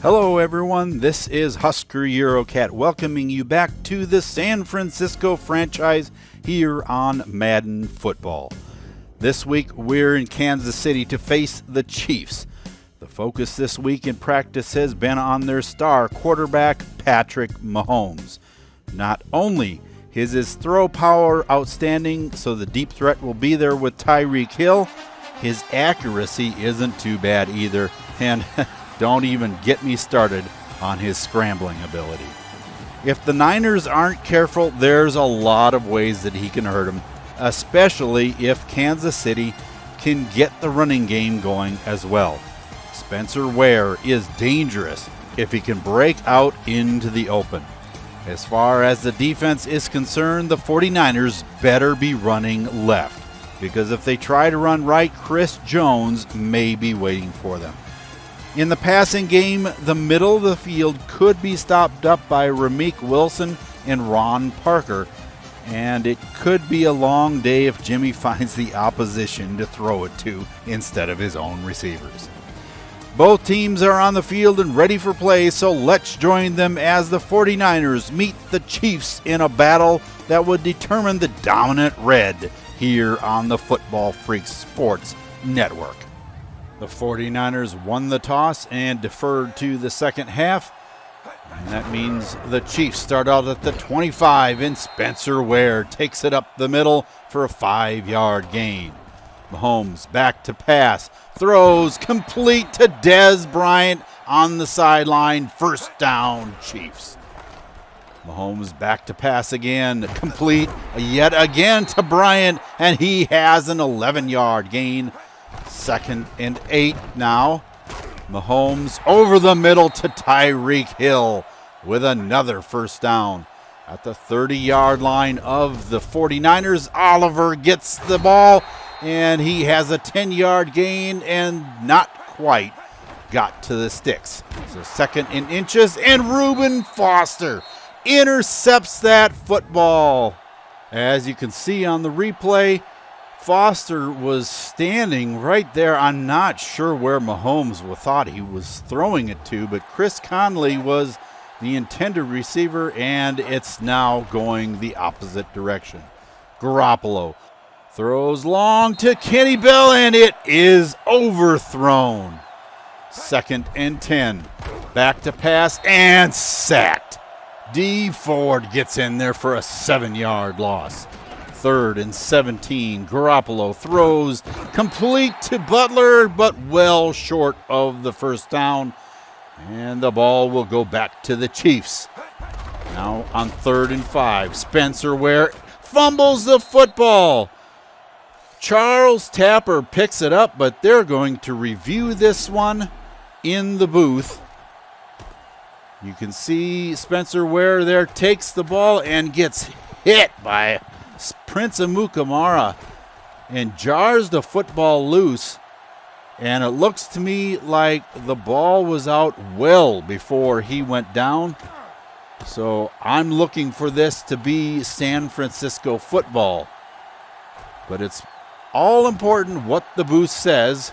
Hello everyone, this is Husker Eurocat welcoming you back to the San Francisco franchise here on Madden Football. This week we're in Kansas City to face the Chiefs. The focus this week in practice has been on their star quarterback Patrick Mahomes. Not only is his throw power outstanding, so the deep threat will be there with Tyreek Hill, his accuracy isn't too bad either, and don't even get me started on his scrambling ability. If the Niners aren't careful, there's a lot of ways that he can hurt them, especially if Kansas City can get the running game going as well. Spencer Ware is dangerous if he can break out into the open. As far as the defense is concerned, the 49ers better be running left, because if they try to run right, Chris Jones may be waiting for them. In the passing game, the middle of the field could be stopped up by Ramik Wilson and Ron Parker, and it could be a long day if Jimmy finds the opposition to throw it to instead of his own receivers. Both teams are on the field and ready for play, so let's join them as the 49ers meet the Chiefs in a battle that would determine the dominant red here on the Football Freaks Sports Network. The 49ers won the toss and deferred to the second half. And that means the Chiefs start out at the 25, and Spencer Ware takes it up the middle for a 5-yard gain. Mahomes back to pass, throws complete to Dez Bryant on the sideline. First down, Chiefs. Mahomes back to pass again, complete yet again to Bryant, and he has an 11-yard gain. 2nd and 8 now. Mahomes over the middle to Tyreek Hill with another first down. At the 30-yard line of the 49ers, Oliver gets the ball, and he has a 10-yard gain and not quite got to the sticks. So 2nd and inches, and Reuben Foster intercepts that football. As you can see on the replay, Foster was standing right there. I'm not sure where Mahomes thought he was throwing it to, but Chris Conley was the intended receiver, and it's now going the opposite direction. Garoppolo throws long to Kenny Bell, and it is overthrown. 2nd and 10. Back to pass, and sacked. D. Ford gets in there for a 7-yard loss. 3rd and 17. Garoppolo throws complete to Butler, but well short of the first down. And the ball will go back to the Chiefs. Now on 3rd and 5. Spencer Ware fumbles the football. Charles Tapper picks it up, but they're going to review this one in the booth. You can see Spencer Ware there takes the ball and gets hit by Prince Amukamara and jars the football loose, and it looks to me like the ball was out well before he went down. So I'm looking for this to be San Francisco football, but it's all important what the booth says,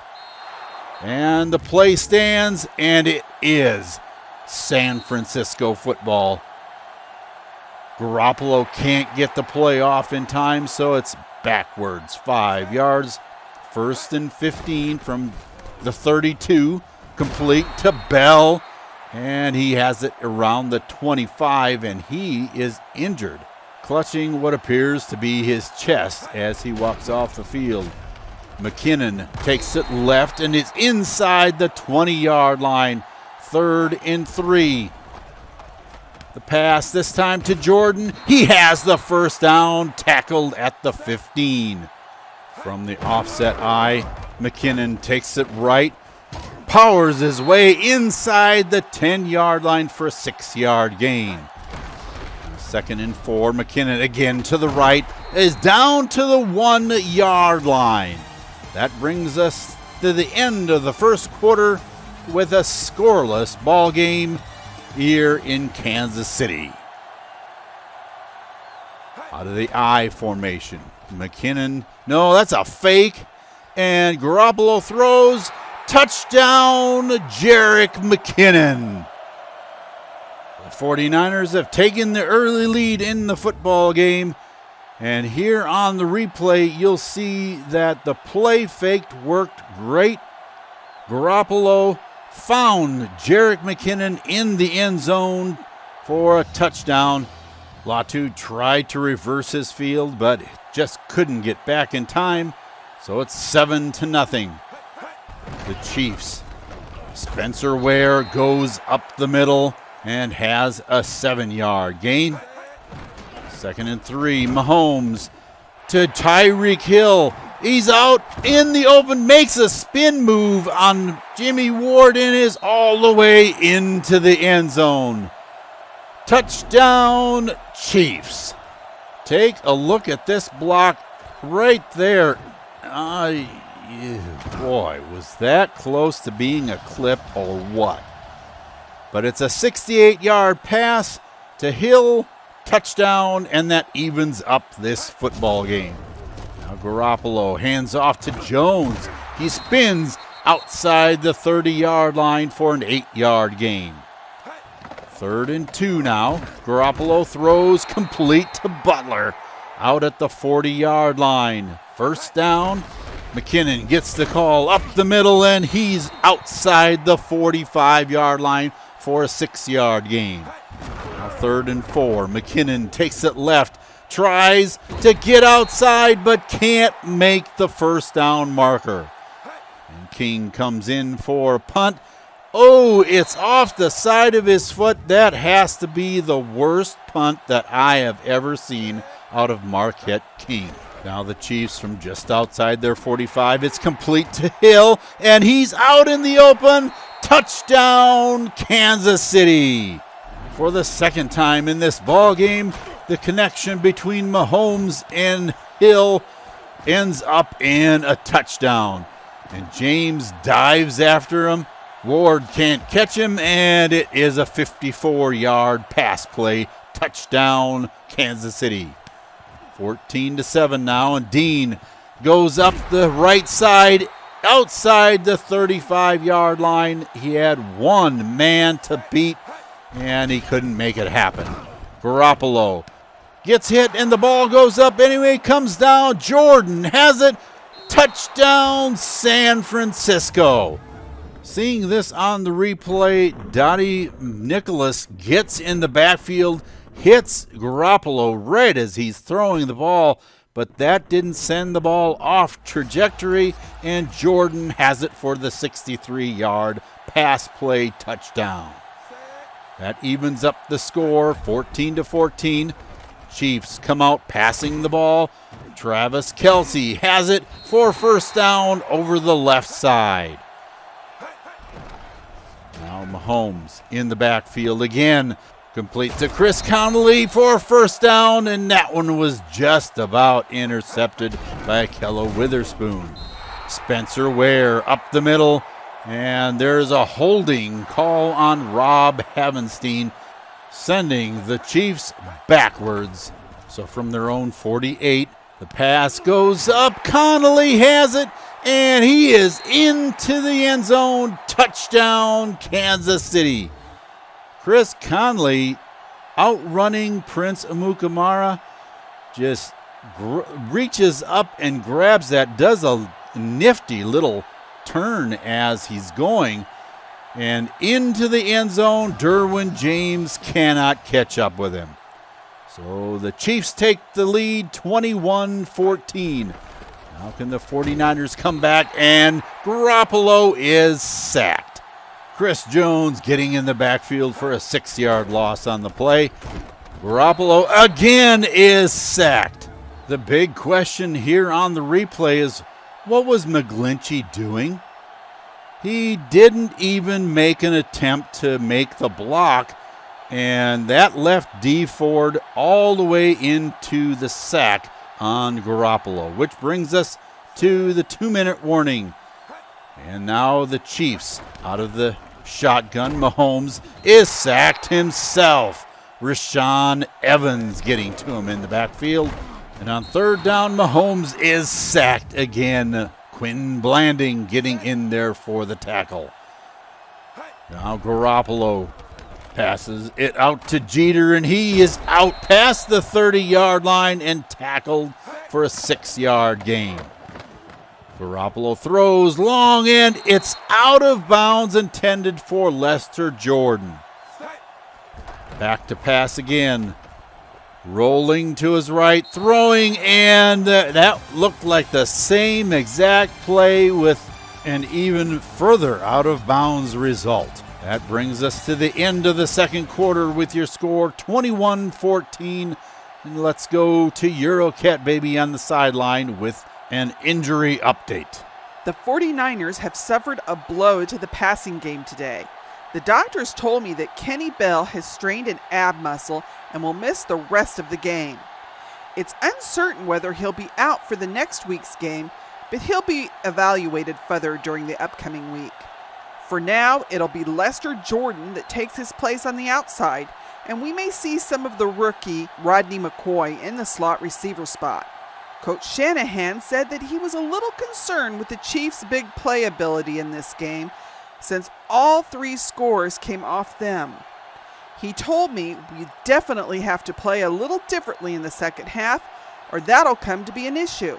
and the play stands, and it is San Francisco football. Garoppolo can't get the play off in time, so it's backwards 5 yards. 1st and 15 from the 32, complete to Bell, and he has it around the 25, and he is injured, clutching what appears to be his chest as he walks off the field. McKinnon takes it left and is inside the 20-yard line. 3rd and 3. The pass this time to Jordan. He has the first down, tackled at the 15. From the offset eye, McKinnon takes it right, powers his way inside the 10-yard line for a 6-yard gain. 2nd and 4, McKinnon again to the right, is down to the 1-yard line. That brings us to the end of the first quarter with a scoreless ball game here in Kansas City. Out of the I formation, McKinnon, no, that's a fake, and Garoppolo throws Touchdown, Jerick McKinnon. The 49ers have taken the early lead in the football game. And here on the replay, you'll see that the play faked worked great. Garoppolo found Jerick McKinnon in the end zone for a touchdown. Latu tried to reverse his field, but just couldn't get back in time. So it's 7-0. The Chiefs. Spencer Ware goes up the middle and has a 7-yard gain. 2nd and 3. Mahomes to Tyreek Hill. He's out in the open, makes a spin move on Jimmy Ward and is all the way into the end zone. Touchdown, Chiefs. Take a look at this block right there. Boy, was that close to being a clip or what? But it's a 68-yard pass to Hill, touchdown, and that evens up this football game. Now Garoppolo hands off to Jones. He spins outside the 30-yard line for an 8-yard gain. 3rd and 2 now. Garoppolo throws complete to Butler out at the 40-yard line. 1st down. McKinnon gets the call up the middle, and he's outside the 45-yard line for a 6-yard gain. Now 3rd and 4. McKinnon takes it left, tries to get outside, but can't make the 1st down marker. And King comes in for a punt. Oh, it's off the side of his foot. That has to be the worst punt that I have ever seen out of Marquette King. Now the Chiefs from just outside their 45. It's complete to Hill, and he's out in the open. Touchdown, Kansas City. For the 2nd time in this ball game, the connection between Mahomes and Hill ends up in a touchdown. And James dives after him. Ward can't catch him, and it is a 54-yard pass play. Touchdown, Kansas City. 14-7 now, and Dean goes up the right side outside the 35-yard line. He had one man to beat, and he couldn't make it happen. Garoppolo gets hit, and the ball goes up anyway, comes down. Jordan has it. Touchdown, San Francisco. Seeing this on the replay, Dottie Nicholas gets in the backfield, hits Garoppolo right as he's throwing the ball, but that didn't send the ball off trajectory, and Jordan has it for the 63-yard pass play touchdown. That evens up the score, 14-14. Chiefs come out passing the ball. Travis Kelce has it for 1st down over the left side. Now Mahomes in the backfield again. Complete to Chris Conley for 1st down, and that one was just about intercepted by Kello Witherspoon. Spencer Ware up the middle, and there's a holding call on Rob Havenstein, sending the Chiefs backwards. So from their own 48, the pass goes up. Connolly has it, and he is into the end zone. Touchdown, Kansas City. Chris Conley outrunning Prince Amukamara, just reaches up and grabs that, does a nifty little turn as he's going, and into the end zone. Derwin James cannot catch up with him. So the Chiefs take the lead 21-14. Now can the 49ers come back, and Garoppolo is sacked. Chris Jones getting in the backfield for a 6-yard loss on the play. Garoppolo again is sacked. The big question here on the replay is, what was McGlinchey doing? He didn't even make an attempt to make the block, and that left D Ford all the way into the sack on Garoppolo, which brings us to the 2-minute warning. And now the Chiefs out of the shotgun. Mahomes is sacked himself. Rashaan Evans getting to him in the backfield. And on 3rd down, Mahomes is sacked again. Quinn Blanding getting in there for the tackle. Now Garoppolo passes it out to Jeter, and he is out past the 30-yard line and tackled for a 6-yard gain. Garoppolo throws long, and it's out of bounds, intended for Lester Jordan. Back to pass again. Rolling to his right, throwing, and that looked like the same exact play with an even further out of bounds result. That brings us to the end of the second quarter with your score 21-14. And let's go to Eurocat Baby on the sideline with an injury update. The 49ers have suffered a blow to the passing game today. The doctors told me that Kenny Bell has strained an ab muscle and will miss the rest of the game. It's uncertain whether he'll be out for the next week's game, but he'll be evaluated further during the upcoming week. For now, it'll be Lester Jordan that takes his place on the outside, and we may see some of the rookie Rodney McCoy in the slot receiver spot. Coach Shanahan said that he was a little concerned with the Chiefs' big play ability in this game, since all 3 scores came off them. He told me we definitely have to play a little differently in the second half, or that'll come to be an issue.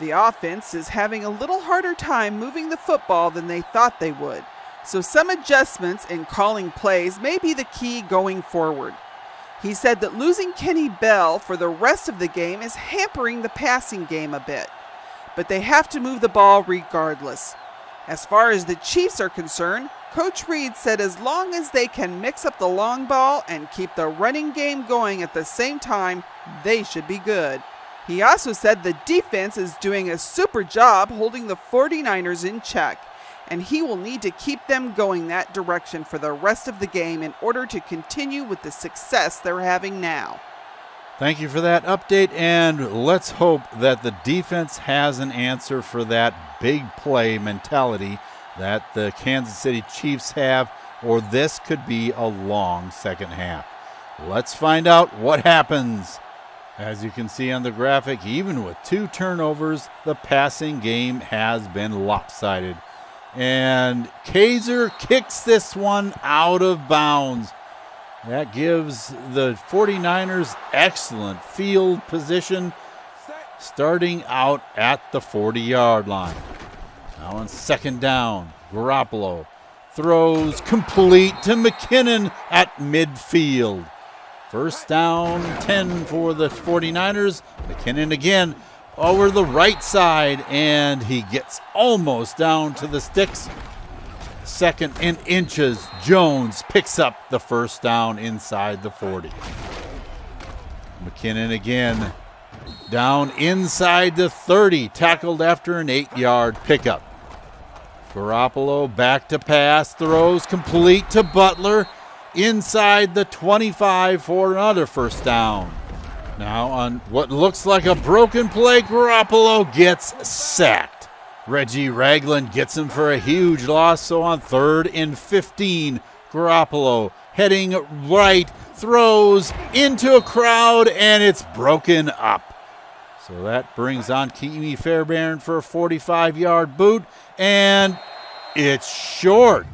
The offense is having a little harder time moving the football than they thought they would, so some adjustments in calling plays may be the key going forward. He said that losing Kenny Bell for the rest of the game is hampering the passing game a bit, but they have to move the ball regardless. As far as the Chiefs are concerned, Coach Reed said as long as they can mix up the long ball and keep the running game going at the same time, they should be good. He also said the defense is doing a super job holding the 49ers in check, and he will need to keep them going that direction for the rest of the game in order to continue with the success they're having now. Thank you for that update, and let's hope that the defense has an answer for that big play mentality that the Kansas City Chiefs have, or this could be a long second half. Let's find out what happens. As you can see on the graphic, even with 2 turnovers, the passing game has been lopsided. And Kaiser kicks this one out of bounds. That gives the 49ers excellent field position, starting out at the 40-yard line. Now on second down, Garoppolo throws complete to McKinnon at midfield. First down, 10 for the 49ers. McKinnon again over the right side, and he gets almost down to the sticks. Second and inches, Jones picks up the first down inside the 40. McKinnon again down inside the 30, tackled after an 8-yard pickup. Garoppolo back to pass, throws complete to Butler inside the 25 for another first down. Now on what looks like a broken play, Garoppolo gets sacked. Reggie Ragland gets him for a huge loss, so on 3rd and 15, Garoppolo heading right, throws into a crowd, and it's broken up. So that brings on Keamy Fairbairn for a 45-yard boot, and it's short.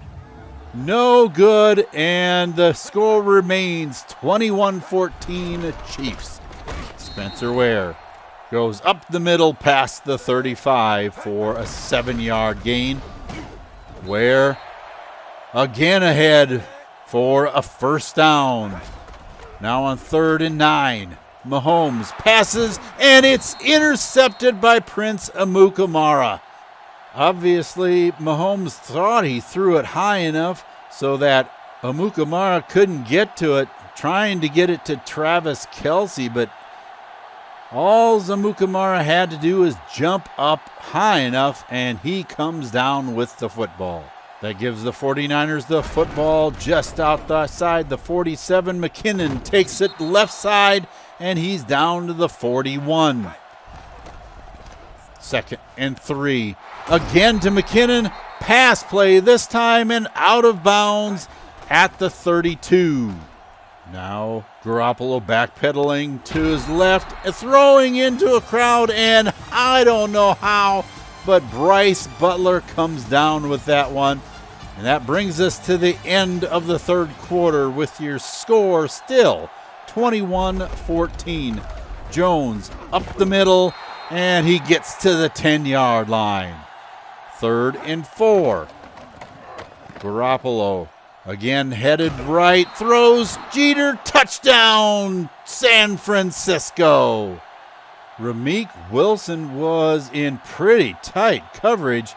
No good, and the score remains 21-14 Chiefs. Spencer Ware goes up the middle past the 35 for a 7-yard gain. Ware again ahead for a first down. Now on 3rd and 9. Mahomes passes, and it's intercepted by Prince Amukamara. Obviously, Mahomes thought he threw it high enough so that Amukamara couldn't get to it, trying to get it to Travis Kelce, but all Amukamara had to do is jump up high enough, and he comes down with the football. That gives the 49ers the football just outside the 47. McKinnon takes it left side, and he's down to the 41. 2nd and 3. Again to McKinnon. Pass play this time and out of bounds at the 32. Now Garoppolo backpedaling to his left, throwing into a crowd, and I don't know how, but Bryce Butler comes down with that one. And that brings us to the end of the third quarter with your score still 21-14. Jones up the middle, and he gets to the 10-yard line. 3rd and 4. Garoppolo again headed right, throws, Jeter, touchdown, San Francisco. Ramik Wilson was in pretty tight coverage,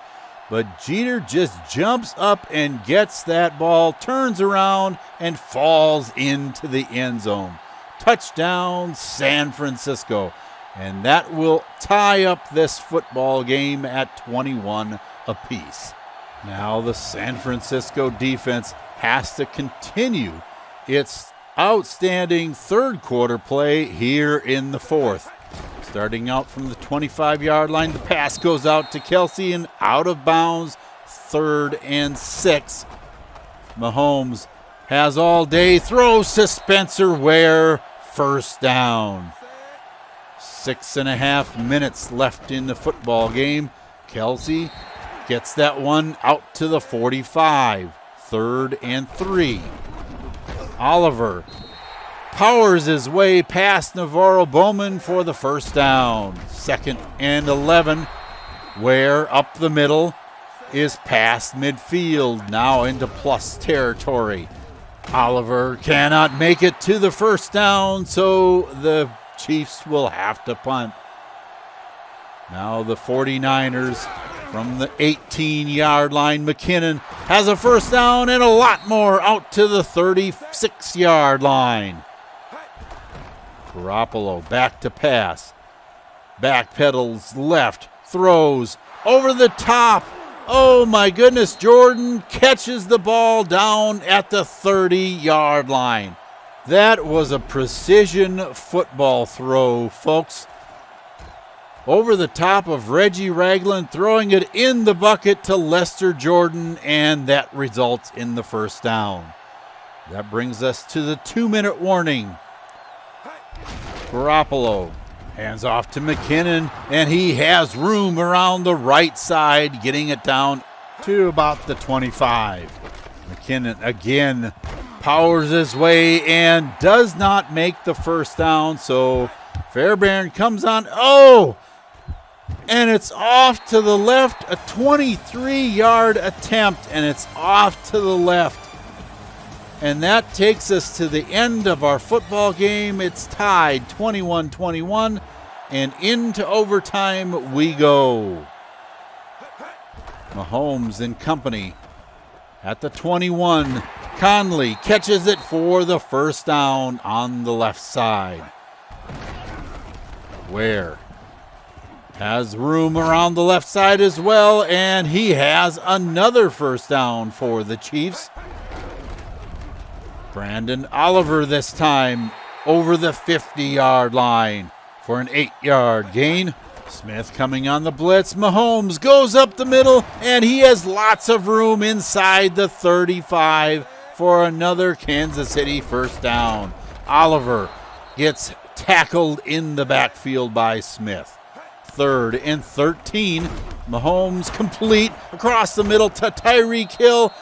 but Jeter just jumps up and gets that ball, turns around, and falls into the end zone. Touchdown, San Francisco. And that will tie up this football game at 21 apiece. Now the San Francisco defense has to continue its outstanding third quarter play here in the fourth. Starting out from the 25-yard line, the pass goes out to Kelsey and out of bounds, 3rd and 6. Mahomes has all day, throws to Spencer Ware, 1st down. 6.5 minutes left in the football game. Kelsey gets that one out to the 45, 3rd and 3. Oliver powers his way past Navarro Bowman for the 1st down. 2nd and 11. Ware up the middle is past midfield, now into plus territory. Oliver cannot make it to the 1st down, so the Chiefs will have to punt. Now the 49ers from the 18-yard line. McKinnon has a 1st down and a lot more out to the 36-yard line. Garoppolo back to pass. Backpedals left. Throws over the top. Oh my goodness, Jordan catches the ball down at the 30-yard line. That was a precision football throw, folks. Over the top of Reggie Ragland, throwing it in the bucket to Lester Jordan, and that results in the 1st down. That brings us to the 2-minute warning. Garoppolo hands off to McKinnon, and he has room around the right side, getting it down to about the 25. McKinnon again powers his way and does not make the 1st down, so Fairbairn comes on. And it's off to the left, a 23-yard attempt, and it's off to the left. And that takes us to the end of our football game. It's tied 21-21, and into overtime we go. Mahomes and company at the 21. Conley catches it for the 1st down on the left side. Ware has room around the left side as well, and he has another 1st down for the Chiefs. Brandon Oliver this time over the 50-yard line for an 8-yard gain. Smith coming on the blitz. Mahomes goes up the middle, and he has lots of room inside the 35 for another Kansas City 1st down. Oliver gets tackled in the backfield by Smith. 3rd and 13. Mahomes complete across the middle to Tyreek Hill,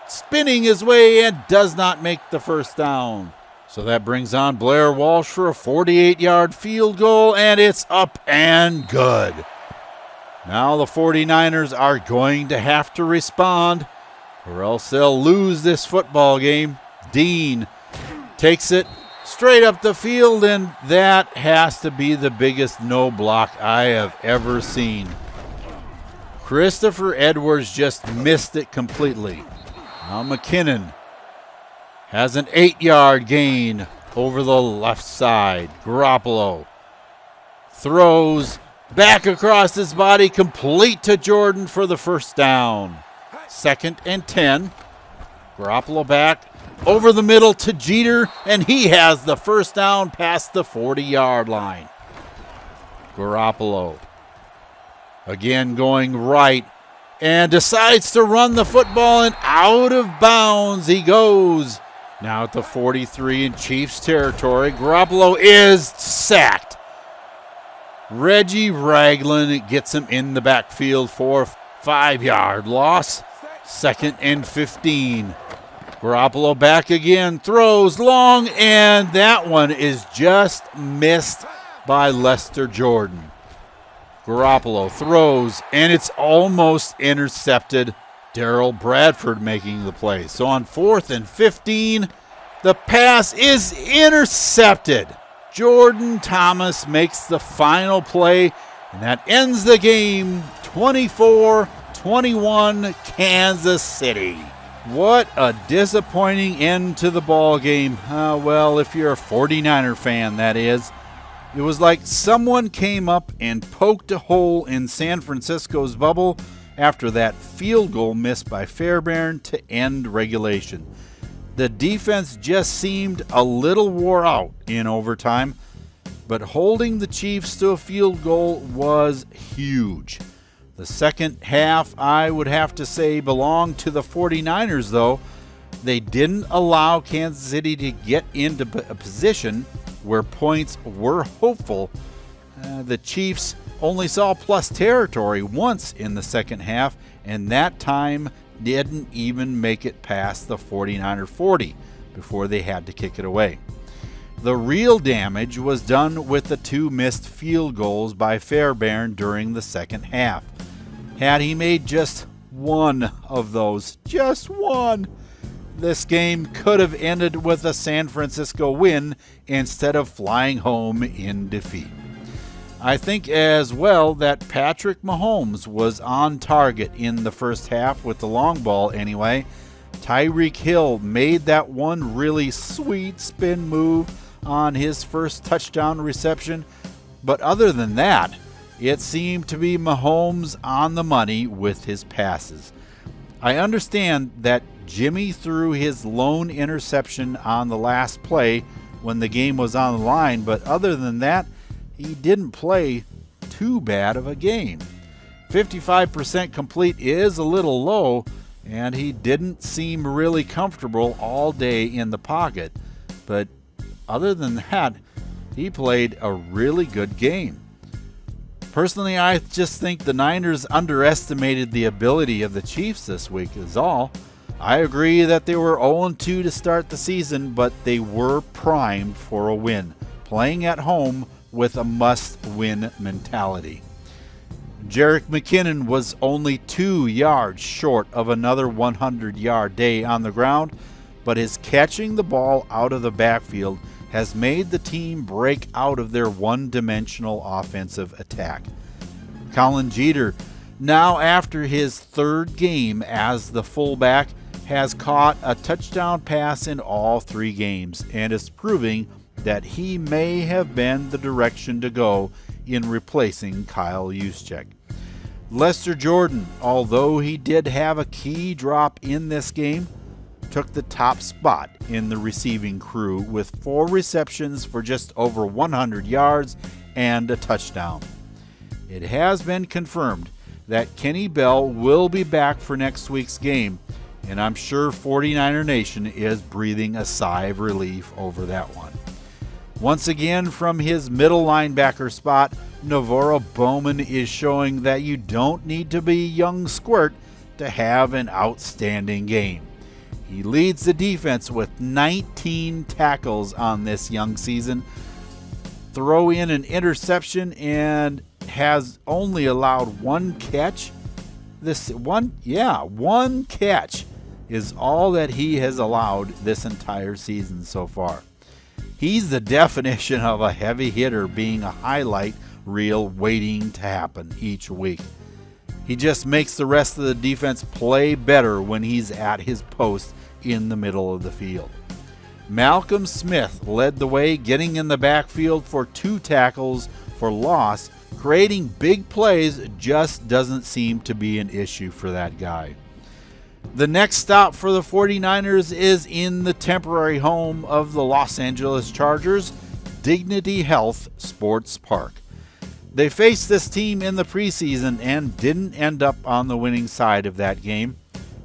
spinning his way and does not make the 1st down. So that brings on Blair Walsh for a 48-yard field goal, and it's up and good. Now the 49ers are going to have to respond, or else they'll lose this football game. Dean takes it straight up the field, and that has to be the biggest no block I have ever seen. Christopher Edwards just missed it completely. Now McKinnon has an 8-yard gain over the left side. Garoppolo throws back across his body, complete to Jordan for the 1st down. 2nd and 10. Garoppolo back over the middle to Jeter, and he has the 1st down past the 40-yard line. Garoppolo again going right and decides to run the football, and out of bounds he goes. Now at the 43 in Chiefs territory, Garoppolo is sacked. Reggie Ragland gets him in the backfield for a 5-yard loss. 2nd and 15. Garoppolo back again, throws long, and that one is just missed by Lester Jordan. Garoppolo throws, and it's almost intercepted. Darrell Bradford making the play. So on 4th and 15, the pass is intercepted. Jordan Thomas makes the final play, and that ends the game 24-21 Kansas City. What a disappointing end to the ball game. Well, if you're a 49er fan, that is. It was like someone came up and poked a hole in San Francisco's bubble after that field goal missed by Fairbairn to end regulation. The defense just seemed a little wore out in overtime, but holding the Chiefs to a field goal was huge. The second half, I would have to say, belonged to the 49ers, though. They didn't allow Kansas City to get into a position where points were hopeful. The Chiefs only saw plus territory once in the second half, and that time didn't even make it past the 49er 40 before they had to kick it away. The real damage was done with the 2 missed field goals by Fairbairn during the second half. Had he made just one of those, just one, this game could have ended with a San Francisco win instead of flying home in defeat. I think as well that Patrick Mahomes was on target in the first half with the long ball anyway. Tyreek Hill made that one really sweet spin move on his first touchdown reception, but other than that, it seemed to be Mahomes on the money with his passes. I understand that Jimmy threw his lone interception on the last play when the game was on the line, but other than that, he didn't play too bad of a game. 55% complete is a little low, and he didn't seem really comfortable all day in the pocket, but other than that, he played a really good game. Personally, I just think the Niners underestimated the ability of the Chiefs this week is all. I agree that they were 0-2 to start the season, but they were primed for a win, playing at home with a must-win mentality. Jerick McKinnon was only 2 yards short of another 100-yard day on the ground, but his catching the ball out of the backfield has made the team break out of their one-dimensional offensive attack. Colin Jeter, now after his 3rd game as the fullback, has caught a touchdown pass in all 3 games and is proving that he may have been the direction to go in replacing Kyle Juszczyk. Lester Jordan, although he did have a key drop in this game, took the top spot in the receiving crew with 4 receptions for just over 100 yards and a touchdown. It has been confirmed that Kenny Bell will be back for next week's game, and I'm sure 49er Nation is breathing a sigh of relief over that one. Once again, from his middle linebacker spot, Navarro Bowman is showing that you don't need to be a young squirt to have an outstanding game. He leads the defense with 19 tackles on this young season. Throw in an interception and has only allowed 1 catch. One catch is all that he has allowed this entire season so far. He's the definition of a heavy hitter being a highlight reel waiting to happen each week. He just makes the rest of the defense play better when he's at his post in the middle of the field. Malcolm Smith led the way, getting in the backfield for 2 tackles for loss. Creating big plays just doesn't seem to be an issue for that guy. The next stop for the 49ers is in the temporary home of the Los Angeles Chargers, Dignity Health Sports Park. They faced this team in the preseason and didn't end up on the winning side of that game.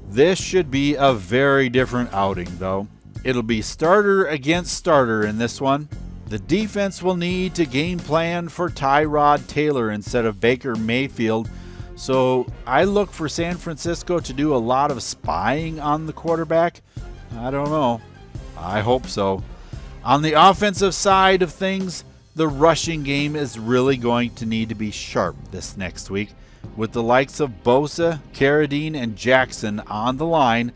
This should be a very different outing, though. It'll be starter against starter in this one. The defense will need to game plan for Tyrod Taylor instead of Baker Mayfield, so I look for San Francisco to do a lot of spying on the quarterback. I don't know. I hope so. On the offensive side of things, the rushing game is really going to need to be sharp this next week. With the likes of Bosa, Carradine, and Jackson on the line,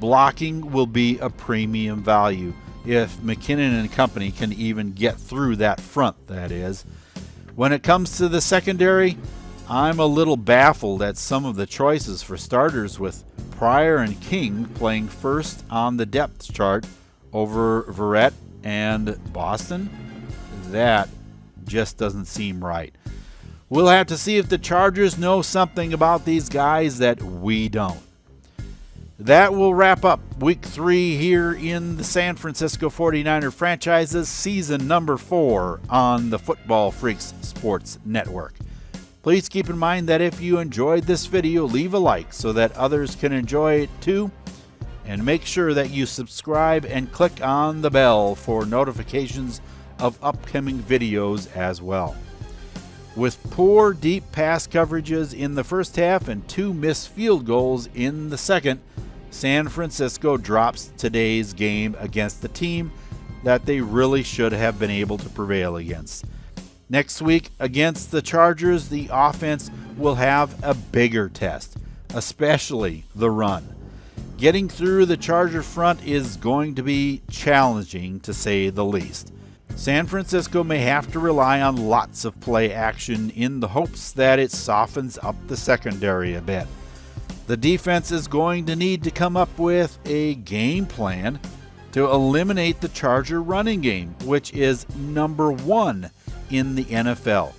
blocking will be a premium value if McKinnon and company can even get through that front, that is. When it comes to the secondary, I'm a little baffled at some of the choices for starters, with Pryor and King playing first on the depth chart over Verrett and Boston. That just doesn't seem right. We'll have to see if the Chargers know something about these guys that we don't. That will wrap up Week 3 here in the San Francisco 49er franchise's season number 4 on the Football Freaks Sports Network. Please keep in mind that if you enjoyed this video, leave a like so that others can enjoy it too. And make sure that you subscribe and click on the bell for notifications of upcoming videos as well. With poor deep pass coverages in the first half and 2 missed field goals in the second, San Francisco drops today's game against the team that they really should have been able to prevail against. Next week against the Chargers, the offense will have a bigger test, especially the run. Getting through the Charger front is going to be challenging, to say the least. San Francisco may have to rely on lots of play action in the hopes that it softens up the secondary a bit. The defense is going to need to come up with a game plan to eliminate the Charger running game, which is number 1 in the NFL.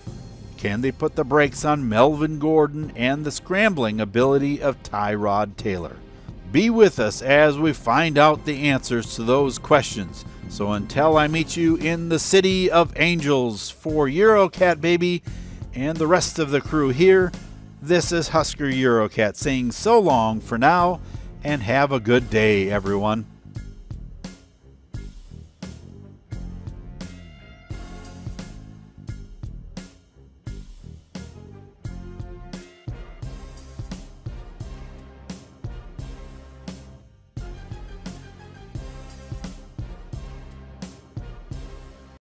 Can they put the brakes on Melvin Gordon and the scrambling ability of Tyrod Taylor? Be with us as we find out the answers to those questions. So until I meet you in the City of Angels, for Eurocat Baby and the rest of the crew here, this is Husker Eurocat saying so long for now, and have a good day, everyone.